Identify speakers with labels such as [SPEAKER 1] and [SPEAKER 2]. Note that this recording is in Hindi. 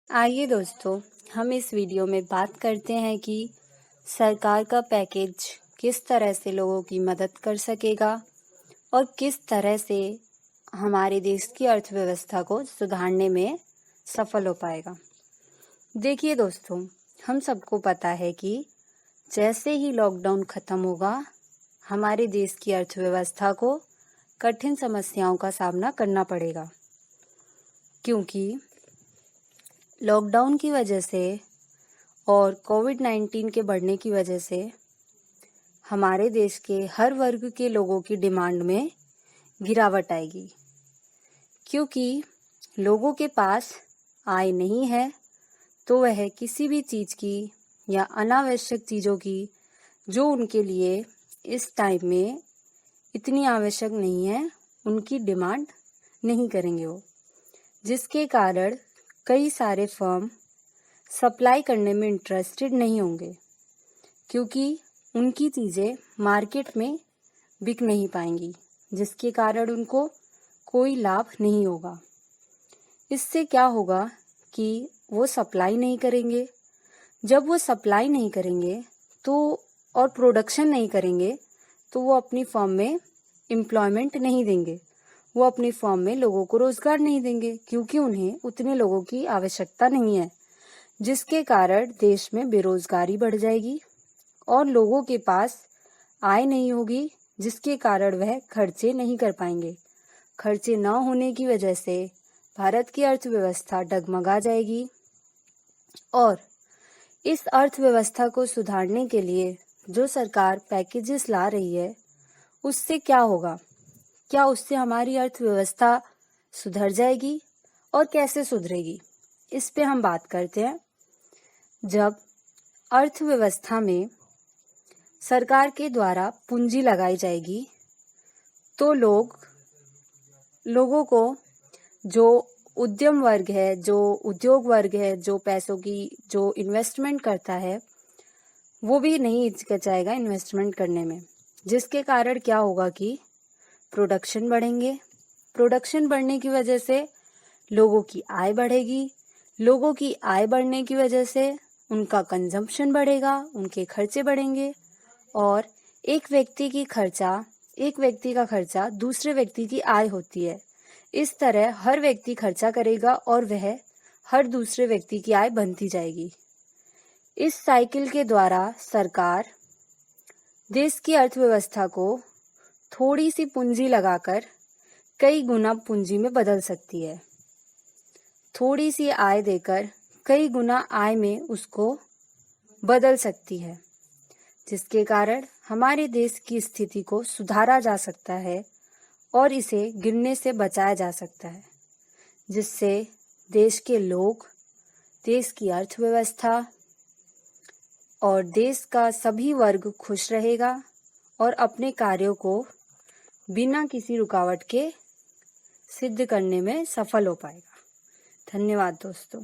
[SPEAKER 1] आइए दोस्तों, हम इस वीडियो में बात करते हैं कि सरकार का पैकेज किस तरह से लोगों की मदद कर सकेगा और किस तरह से हमारे देश की अर्थव्यवस्था को सुधारने में सफल हो पाएगा। देखिए दोस्तों, हम सबको पता है कि जैसे ही लॉकडाउन खत्म होगा, हमारे देश की अर्थव्यवस्था को कठिन समस्याओं का सामना करना पड़ेगा, क्योंकि लॉकडाउन की वजह से और कोविड-19 के बढ़ने की वजह से हमारे देश के हर वर्ग के लोगों की डिमांड में गिरावट आएगी, क्योंकि लोगों के पास आय नहीं है तो वह किसी भी चीज़ की या अनावश्यक चीज़ों की जो उनके लिए इस टाइम में इतनी आवश्यक नहीं है, उनकी डिमांड नहीं करेंगे वो, जिसके कारण कई सारे फर्म सप्लाई करने में इंटरेस्टेड नहीं होंगे, क्योंकि उनकी चीज़ें मार्केट में बिक नहीं पाएंगी, जिसके कारण उनको कोई लाभ नहीं होगा। इससे क्या होगा कि वो सप्लाई नहीं करेंगे। जब वो सप्लाई नहीं करेंगे तो और प्रोडक्शन नहीं करेंगे तो वो अपनी फर्म में एम्प्लॉयमेंट नहीं देंगे, वो अपनी फर्म में लोगों को रोजगार नहीं देंगे, क्योंकि उन्हें उतने लोगों की आवश्यकता नहीं है, जिसके कारण देश में बेरोजगारी बढ़ जाएगी और लोगों के पास आय नहीं होगी, जिसके कारण वह खर्चे नहीं कर पाएंगे। खर्चे न होने की वजह से भारत की अर्थव्यवस्था डगमगा जाएगी और इस अर्थव्यवस्था को सुधारने के लिए जो सरकार पैकेजेस ला रही है, उससे क्या होगा? क्या उससे हमारी अर्थव्यवस्था सुधर जाएगी और कैसे सुधरेगी? इस पे हम बात करते हैं। जब अर्थव्यवस्था में सरकार के द्वारा पूंजी लगाई जाएगी तो लोगों को जो उद्यम वर्ग है, जो उद्योग वर्ग है, जो पैसों की जो इन्वेस्टमेंट करता है, वो भी नहीं हिचकिचाएगा इन्वेस्टमेंट करने में, जिसके कारण क्या होगा कि प्रोडक्शन बढ़ेंगे। प्रोडक्शन बढ़ने की वजह से लोगों की आय बढ़ेगी। लोगों की आय बढ़ने की वजह से उनका कंजम्पशन बढ़ेगा, उनके खर्चे बढ़ेंगे और एक व्यक्ति का खर्चा दूसरे व्यक्ति की आय होती है। इस तरह हर व्यक्ति खर्चा करेगा और वह हर दूसरे व्यक्ति की आय बनती जाएगी। इस साइकिल के द्वारा सरकार देश की अर्थव्यवस्था को थोड़ी सी पूंजी लगाकर कई गुना पूंजी में बदल सकती है। थोड़ी सी आय देकर कई गुना आय में उसको बदल सकती है, जिसके कारण हमारे देश की स्थिति को सुधारा जा सकता है और इसे गिरने से बचाया जा सकता है, जिससे देश के लोग, देश की अर्थव्यवस्था और देश का सभी वर्ग खुश रहेगा और अपने कार्यों को बिना किसी रुकावट के सिद्ध करने में सफल हो पाएगा। धन्यवाद दोस्तों।